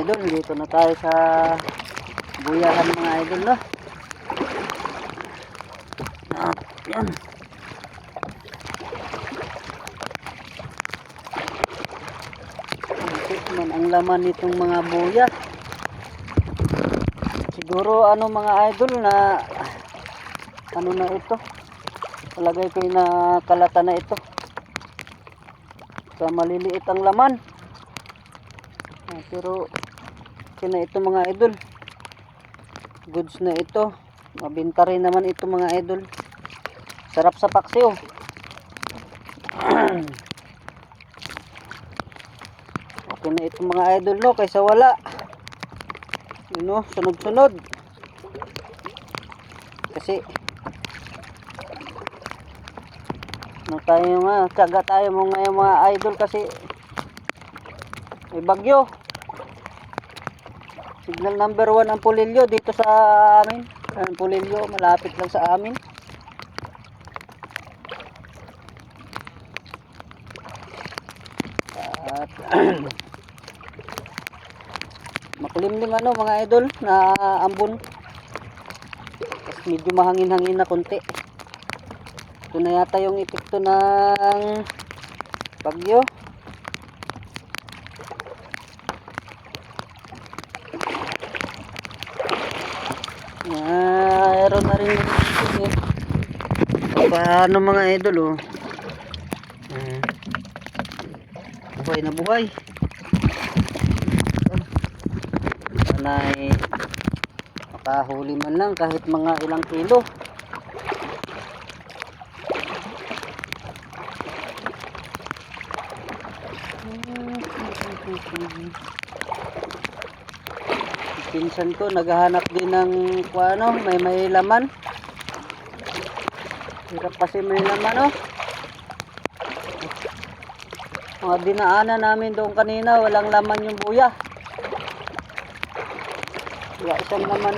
idol, dito na tayo sa buyahan mga idol, no? Yan. Man ang laman nitong mga buya. Siguro ano mga idol na ano na ito. Palagay ko na kalata na ito. Sa maliliit ang laman. Pero na ito mga idol. Goods na ito. Mabenta rin naman ito mga idol. Sarap sa paksiw. Okay na ito mga idol, no, kaysa wala. You know, sunod-sunod. Kasi no tayo nga, tiyaga tayo mga idol kasi may bagyo. Signal number 1 ang Pulilio dito sa amin. Ang Pulilio malapit lang sa amin. At makulimlim ano mga idol na ambon. Tapos medyo mahangin-hangin na konti. Ito na yata yung epekto ng bagyo. Mayroon na rin paano mga idol, oh. Buhay na buhay. Sana ay makahuli man lang kahit mga ilang kilo. Pinsan ko naghahanap din ng ano, may laman. Hirap kasi may laman, oh. Mga dinaanan namin doon kanina, walang laman yung buya. Wala isang laman.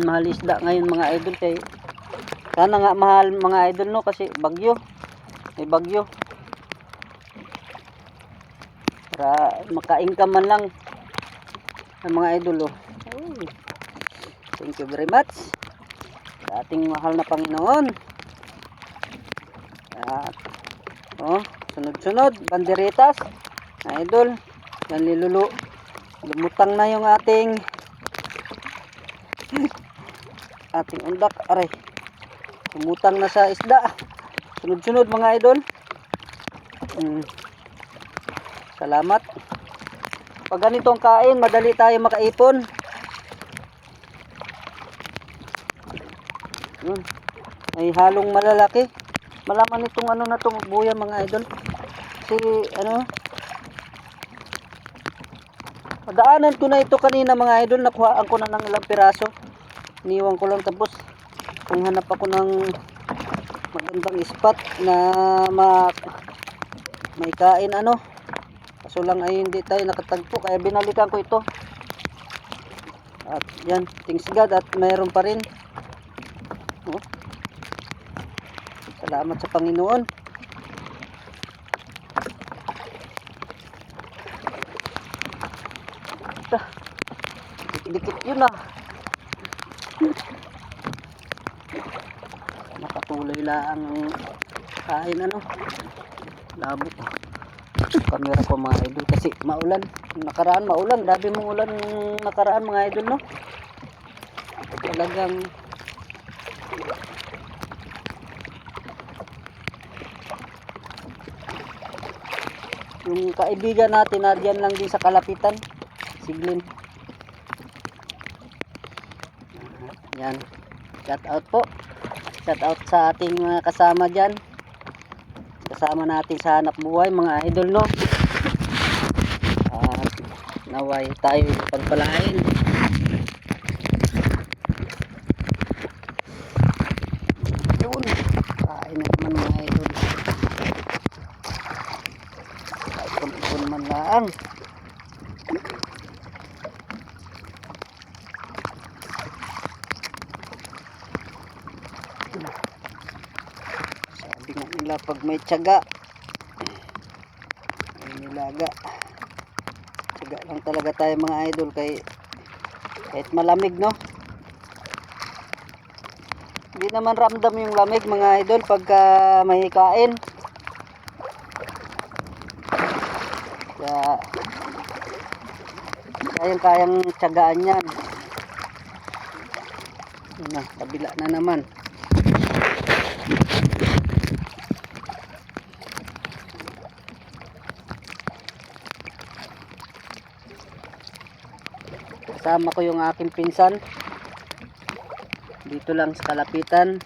Mahal isda ngayon mga idol, kay sana nga mahal mga idol, no, kasi bagyo. May bagyo. Para maka-income man lang ang mga idol, oh. Thank you very much sa ating mahal na Panginoon. At oh, sunod-sunod banderitas na idol. Yan lumutang na yung ating undak, aray. Lumutang na sa isda. Sunod-sunod mga idol. Salamat. Pag ganitong kain, madali tayo makaipon. May halong malalaki. Malaman itong ano na itong buya mga idol. Kasi ano, daanan ko na ito kanina mga idol. Nakuhaan ko na ng ilang piraso. Iniwan ko lang, tapos kung hanap ako ng magandang spot na may kain ano. Kaso lang ay hindi tayo nakatagpo, kaya binalikan ko ito. At yan, thanks God at mayroon pa rin. Oh. Salamat sa Panginoon. Dikit yun, ah. Nakatuloy lang ang kain ano. Labo. Camera ko mga idol kasi maulan. Nakaraan maulan, grabe mong ulan nakaraan mga idol, no. Talagang yung kaibigan natin na diyan lang din sa kalapitan, Siglin. Yan. Shout out po. Shout out sa ating mga kasama diyan. Kasama natin sa hanap buhay mga idol, no. Naway tayo pagpalain. Yun. Kain na naman mga idol. Ipon man lang. sabi nga nila pag may tiyaga may nilaga. Tiyaga lang talaga tayo mga idol kahit malamig, no? Hindi naman ramdam yung lamig mga idol pagka may kain. Kaya kayang tiyagaan yan. Na, kabila na naman. Kasama ko yung aking pinsan. Dito lang sa kalapitan.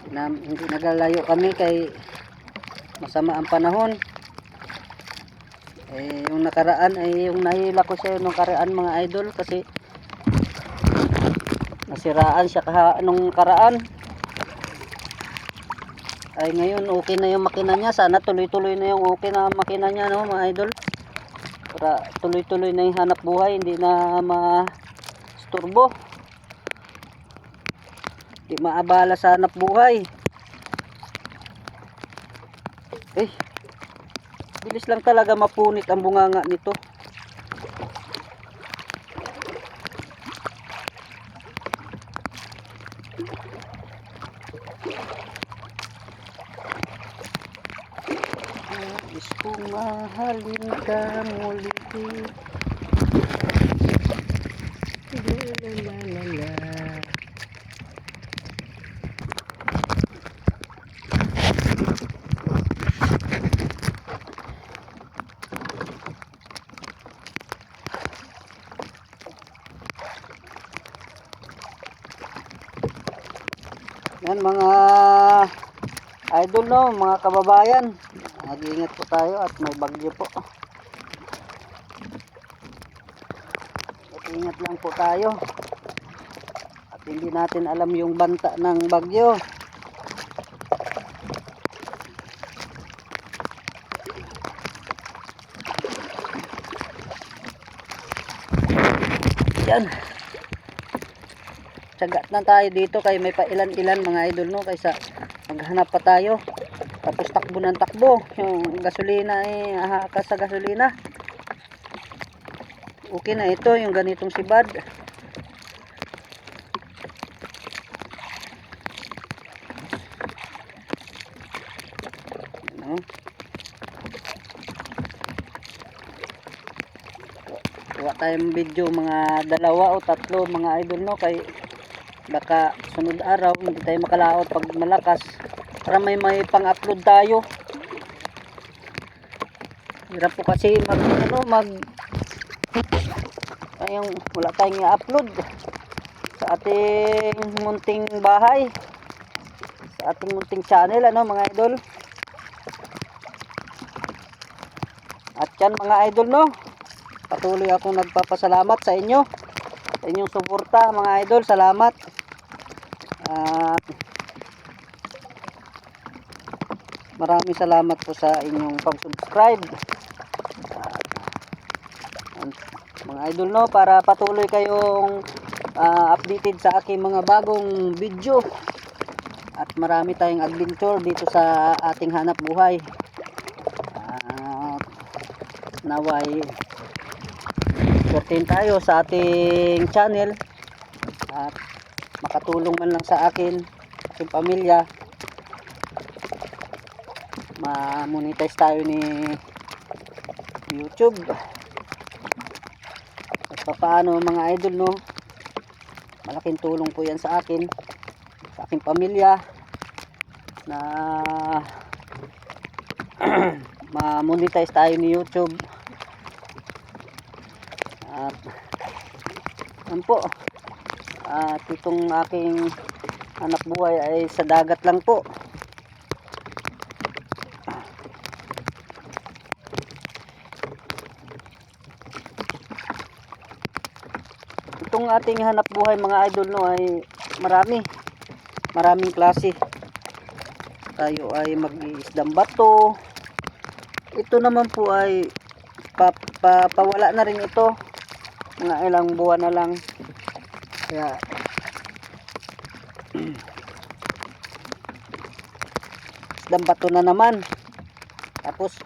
Hindi nagalayo kami kay masama ang panahon. Yung nakaraan ay yung nahila ko siya nung karaan mga idol kasi nasiraan siya nung karaan. Ay ngayon okay na yung makina niya. Sana tuloy-tuloy na yung okay na makina niya, no mga idol. Para tuloy-tuloy na yung hanap buhay, hindi na ma-sturbo. Hindi maabala sa hanap buhay. Bilis lang talaga mapunit ang bunganga nito. Nais kong mahalin ka muli. Yan mga idol, no, mga kababayan, mag-iingat po tayo at may bagyo po. Mag-iingat lang po tayo at hindi natin alam yung banta ng bagyo. Yan, tsagat na tayo dito kay may pailan-ilan mga idol, no, kaysa maghanap pa tayo tapos takbo ng takbo. Yung gasolina ay ahaka sa gasolina. Okay na ito yung ganitong sibad. Ano? Kuha tayong video mga 2 o 3 mga idol, no, kay baka sunod araw hindi tayo makalaot pag malakas para may pang-upload tayo. Hirap po kasi yung wala tayong i-upload sa ating munting bahay, sa ating munting channel, ano mga idol. At yan mga idol, no, patuloy akong nagpapasalamat sa inyo, sa inyong suporta mga idol. Salamat. Maraming salamat po sa inyong pag-subscribe mga idol, no, para patuloy kayong updated sa aking mga bagong video at marami tayong adventure dito sa ating hanap buhay. Naway suportahan tayo sa ating channel at makatulong man lang sa aking pamilya, ma-monetize tayo ni YouTube. At paano mga idol, no, malaking tulong po yan sa akin, sa aking pamilya, na ma-monetize tayo ni YouTube. At yan po, at itong aking anak buhay ay sa dagat lang po. Itong ating hanap buhay mga idol, no, ay maraming klase. Tayo ay mag-iisdang bato. Ito naman po ay pawala na rin ito, mga ilang buwan na lang. Kaya isdang bato na naman. Tapos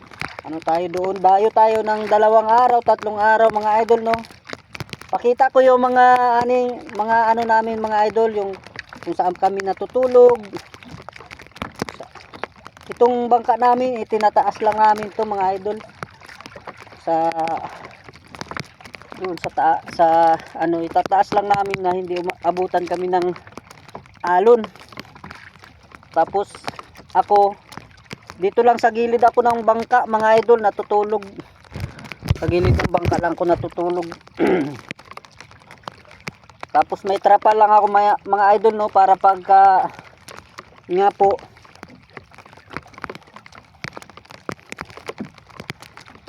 ano tayo doon, dayo tayo ng 2 araw, 3 araw mga idol, no. Pakita ko yung mga ano namin mga idol, yung kung saan kami natutulog. Itong bangka namin itinataas lang namin to mga idol sa doon sa ano, itataas lang namin na hindi abutan kami ng alon. Tapos ako dito lang sa gilid ako ng bangka mga idol, natutulog sa gilid ng bangka lang ako natutulog. Tapos may trapal lang ako mga idol, no, para pagka nga po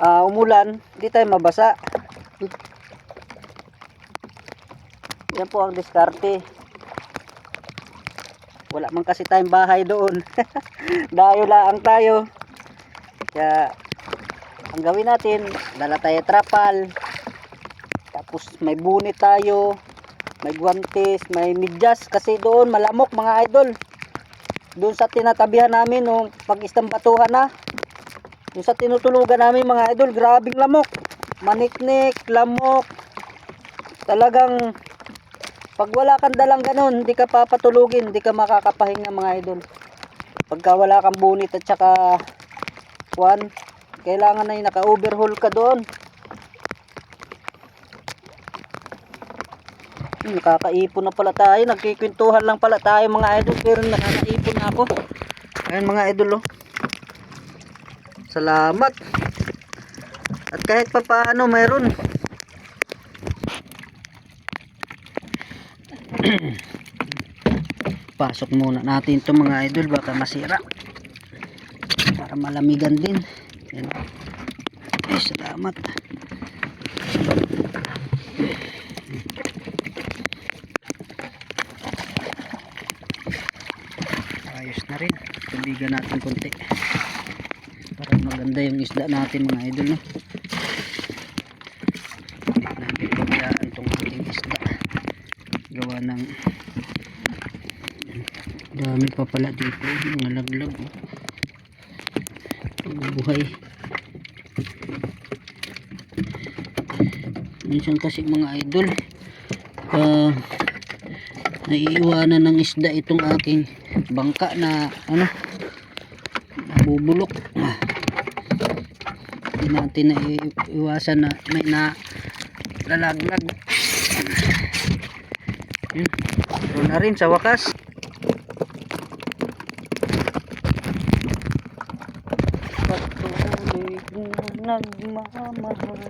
umulan, hindi tayo mabasa. Yan po ang diskarte. Wala man kasi tayong bahay doon. Dayo lang tayo. Kaya ang gawin natin, dala tayo trapal. Tapos may bunit tayo, may guwantes, may medyas kasi doon malamok mga idol. Doon sa tinatabihan namin nung pag-istang batuhan na. Doon sa tinutulugan namin mga idol, grabing lamok. Maniknik, lamok. Talagang pag wala kang dalang ganun, hindi ka papatulugin, hindi ka makakapahinga mga idol. Pagka wala kang bunit at saka kailangan na yung naka-overhaul ka doon. Nakakaipon na pala tayo, nagkikwentuhan lang pala tayo mga idol, pero nakakaipon na ako. Ayan mga idol, oh. Salamat. At kahit pa paano mayroon. Pasok muna natin ito mga idol, baka masira, para malamigan din. Yan. Ay, salamat. Ayos na rin, tubigan natin konti para maganda yung isda natin mga idol, no? Hindi natin pabayaan itong ating isda, gawa ng dami pa pala dito, mga laglag, buhay. Minsan kasi mga idol naiiwanan ng isda itong aking bangka na ano, nabubulok. Hindi natin naiiwasan na may nalalaglag. Pero na rin sa wakas. Patuloy kong nagmamahal,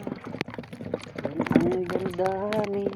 ang ganda ni